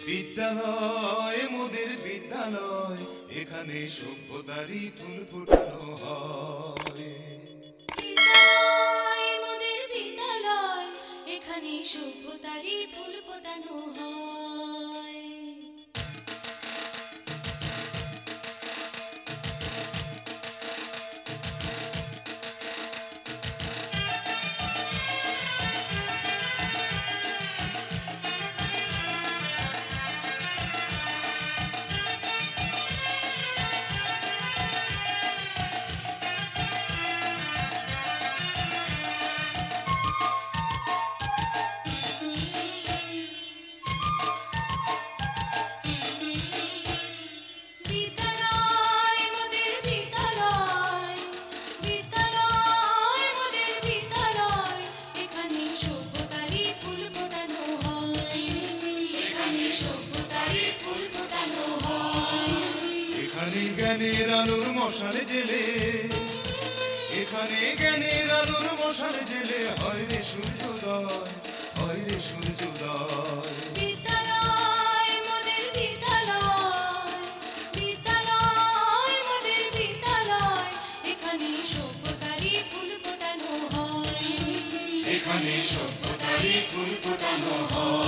বিদ্যালয় মোদের বিদ্যালয়, এখানে সভ্যতারই ফুল ফোটানো হয়। বিদ্যালয় মোদের বিদ্যালয়, এখানে সভ্যতারই ফুল ফোটানো হয়। বিদ্যালয় মোদের বিদ্যালয়, বিদ্যালয় মোদের বিদ্যালয়, এখানে সভ্যতারই ফুল ফোটানো হয়। এখানে সভ্যতারই ফুল ফোটানো হয়। এখানে জ্ঞানের আলোর মশাল জেলে, এখানে জ্ঞানের আলোর মশাল জেলে হয় রে সূর্যোদয়, হয় রে সূর্যোদয়। বিদ্যালয় মোদের বিদ্যালয়, বিদ্যালয় মোদের বিদ্যালয়, এখানে সভ্যতারই ফুল ফোটানো হয়। এখানে সভ্যতারই ফুল ফোটানো হয়।